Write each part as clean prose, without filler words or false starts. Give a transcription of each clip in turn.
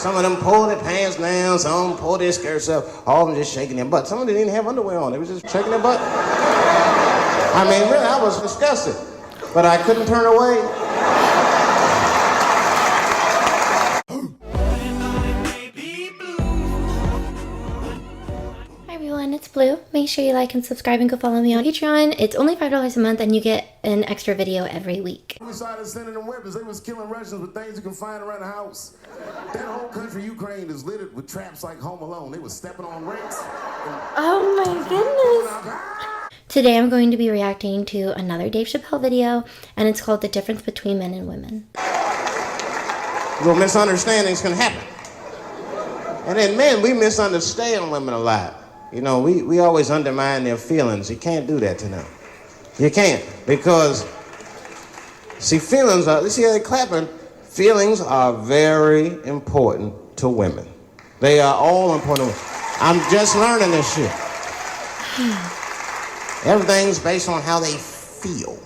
Some of them pulled their pants down, some of them pulled their skirts up, all of them just shaking their butt. Some of them didn't even have underwear on, they was just shaking their butt. I mean, really, I was disgusted, but I couldn't turn away. It's Blue. Make sure you like and subscribe and go follow me on Patreon. It's only $5 a month and you get an extra video every week. We started sending them weapons. They was killing Russians with things you can find around the house. That whole country, Ukraine, is littered with traps like Home Alone. They was stepping on rakes. Oh my goodness. Today I'm going to be reacting to another Dave Chappelle video, and it's called The Difference Between Men and Women. Well, misunderstandings can happen. And then men, we misunderstand women a lot. You know, we always undermine their feelings. You can't do that to them. You can't, because, see, feelings are, you see how they're clapping? Feelings are very important to women. They are all important to women. I'm just learning this shit. Everything's based on how they feel.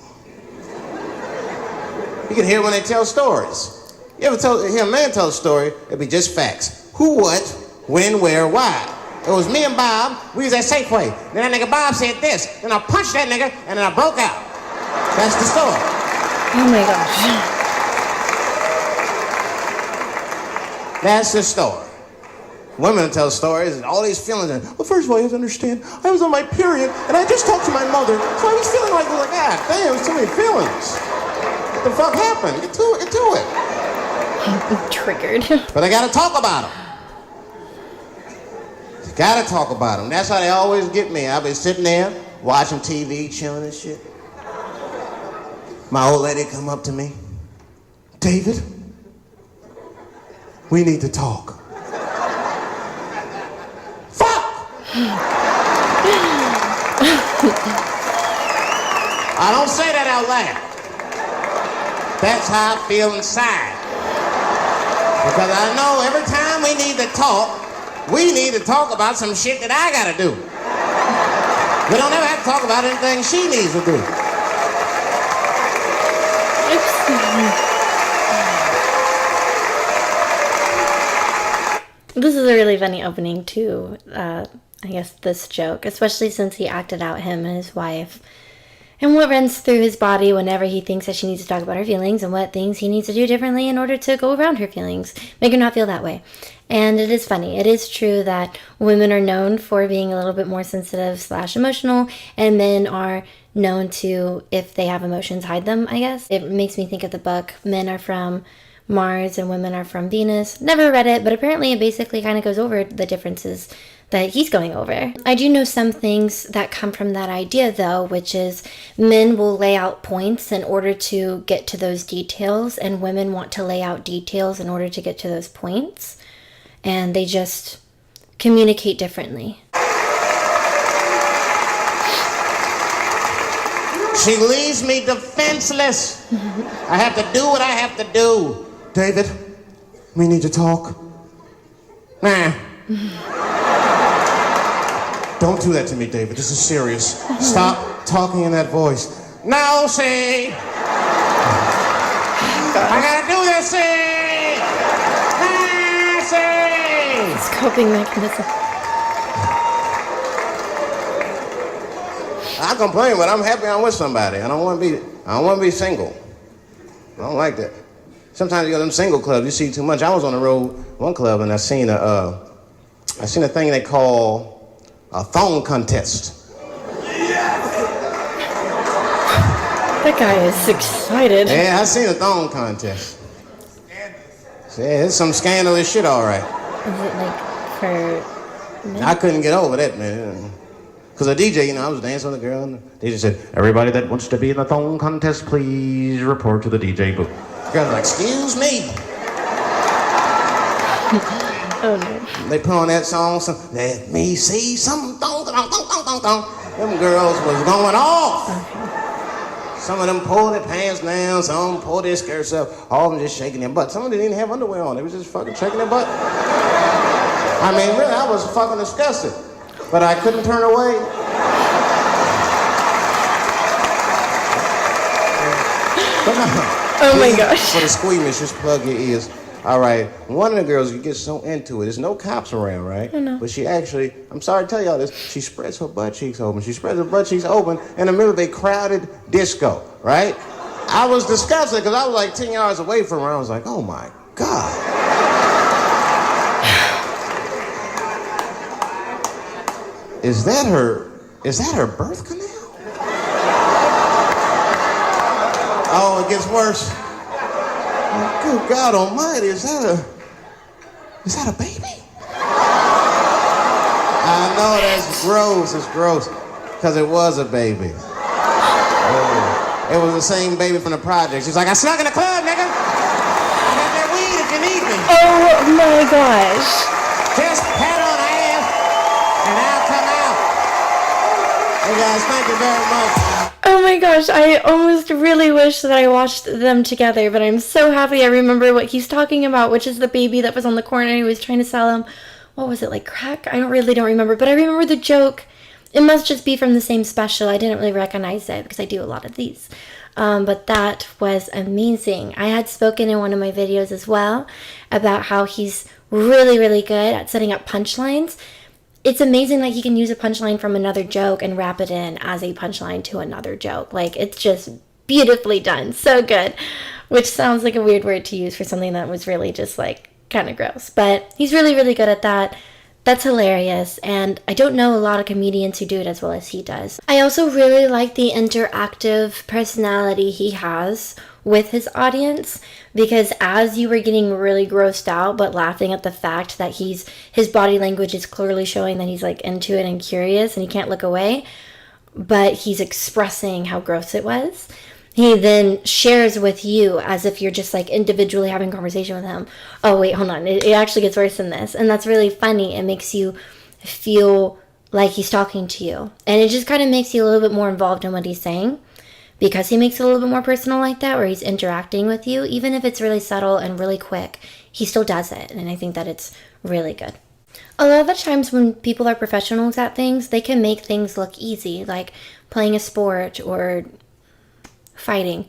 You can hear when they tell stories. You ever hear a man tell a story, it'd be just facts. Who, what, when, where, why. It was me and Bob, we was at Safeway. Then that nigga Bob said this, then I punched that nigga, and then I broke out. That's the story. Oh my gosh. That's the story. Women tell stories and all these feelings. And, well, first of all, you have to understand, I was on my period, and I just talked to my mother, so I was feeling like, God damn, there's too many feelings. What the fuck happened? Get to it. I'm triggered. But I gotta talk about them. Gotta talk about them. That's how they always get me. I'll be sitting there, watching TV, chilling and shit. My old lady come up to me. David, we need to talk. Fuck! I don't say that out loud. That's how I feel inside. Because I know every time we need to talk, we need to talk about some shit that I gotta do. We don't ever have to talk about anything she needs to do. This is a really funny opening to, I guess, this joke, especially since he acted out him and his wife, and what runs through his body whenever he thinks that she needs to talk about her feelings, and what things he needs to do differently in order to go around her feelings, make her not feel that way. And it is funny. It is true that women are known for being a little bit more sensitive / emotional, and men are known to, if they have emotions, hide them, I guess. It makes me think of the book, Men Are From Mars and Women Are From Venus. Never read it, but apparently it basically kind of goes over the differences that he's going over. I do know some things that come from that idea, though, which is men will lay out points in order to get to those details, and women want to lay out details in order to get to those points. And they just communicate differently. She leaves me defenseless. I have to do what I have to do. David, we need to talk. Nah. Don't do that to me, David. This is serious. Stop talking in that voice. No, see. I gotta do this, see. It's coping mechanism. I complain, but I'm happy I'm with somebody. I don't want to be single. I don't like that. Sometimes you go to them single clubs, you see too much. I was on the road one club and I seen a thing they call a thong contest. That guy is excited. Yeah, I seen a thong contest. Yeah, it's some scandalous shit, all right. Is it like for men? I couldn't get over that, man. Because the DJ, I was dancing with a girl, and the DJ said, everybody that wants to be in the thong contest, please report to the DJ booth. The girl was like, excuse me. Oh, no. They put on that song, let me see some thong, thong, thong, thong, thong, thong. Them girls was going off. Okay. Some of them pulled their pants down, some of them pulled their skirts up, all of them just shaking their butt. Some of them didn't even have underwear on, they was just fucking shaking their butt. I mean, really, I was fucking disgusted, but I couldn't turn away. Oh my gosh. For the squeamish, just plug your ears. All right, one of the girls, you get so into it. There's no cops around, right? I know. But she actually, I'm sorry to tell y'all this, she spreads her butt cheeks open. She spreads her butt cheeks open in the middle of a crowded disco, right? I was disgusted because I was like 10 yards away from her. I was like, oh my God. Is that her birth canal? Oh, it gets worse. Oh, good God Almighty, is that a baby? I know that's gross. It's gross, because it was a baby. Oh, it was the same baby from the project. She's like, I snuck in the club, nigga. I got that weed if you need me. Oh my gosh. Just pat on the ass, and I'll come out. Hey guys, thank you very much. Oh my gosh, I almost really wish that I watched them together, but I'm so happy I remember what he's talking about, which is the baby that was on the corner he was trying to sell him. What was it, like crack? I don't remember, but I remember the joke. It must just be from the same special. I didn't really recognize it because I do a lot of these. But that was amazing. I had spoken in one of my videos as well about how he's really, really good at setting up punchlines. It's amazing that he can use a punchline from another joke and wrap it in as a punchline to another joke. Like, it's just beautifully done. So good. Which sounds like a weird word to use for something that was really just, like, kind of gross. But he's really, really good at that. That's hilarious. And I don't know a lot of comedians who do it as well as he does. I also really like the interactive personality he has with his audience, because as you were getting really grossed out but laughing at the fact that his body language is clearly showing that he's like into it and curious and he can't look away, but he's expressing how gross it was, he then shares with you as if you're just like individually having a conversation with him. Oh wait, hold on, it actually gets worse than this. And that's really funny. It makes you feel like he's talking to you, and it just kind of makes you a little bit more involved in what he's saying, because he makes it a little bit more personal like that, where he's interacting with you. Even if it's really subtle and really quick, he still does it, and I think that it's really good. A lot of the times when people are professionals at things, they can make things look easy, like playing a sport or fighting.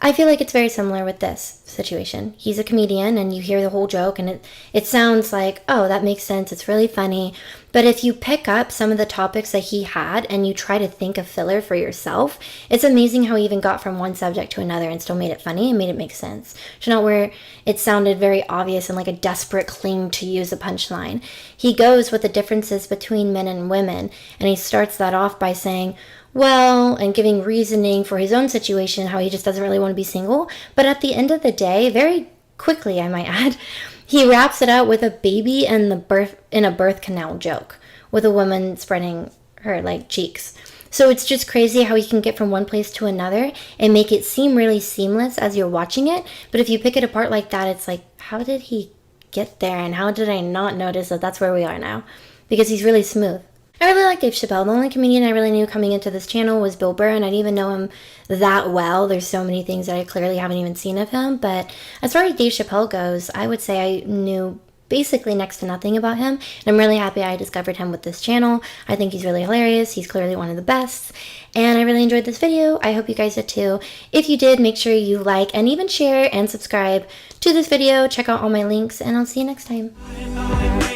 I feel like it's very similar with this situation. He's a comedian, and you hear the whole joke, and it sounds like, oh, that makes sense, it's really funny. But if you pick up some of the topics that he had and you try to think of filler for yourself, it's amazing how he even got from one subject to another and still made it funny and made it make sense. To not where it sounded very obvious and like a desperate cling to use a punchline. He goes with the differences between men and women, and he starts that off by saying, well, and giving reasoning for his own situation, how he just doesn't really want to be single. But at the end of the day, very quickly, I might add, he wraps it out with a baby and a birth canal joke, with a woman spreading her like cheeks. So it's just crazy how he can get from one place to another and make it seem really seamless as you're watching it. But if you pick it apart like that, it's like, how did he get there? And how did I not notice that that's where we are now? Because he's really smooth. I really like Dave Chappelle. The only comedian I really knew coming into this channel was Bill Burr, and I didn't even know him that well. There's so many things that I clearly haven't even seen of him. But as far as Dave Chappelle goes, I would say I knew basically next to nothing about him. And I'm really happy I discovered him with this channel. I think he's really hilarious. He's clearly one of the best. And I really enjoyed this video. I hope you guys did too. If you did, make sure you like and even share and subscribe to this video. Check out all my links, and I'll see you next time.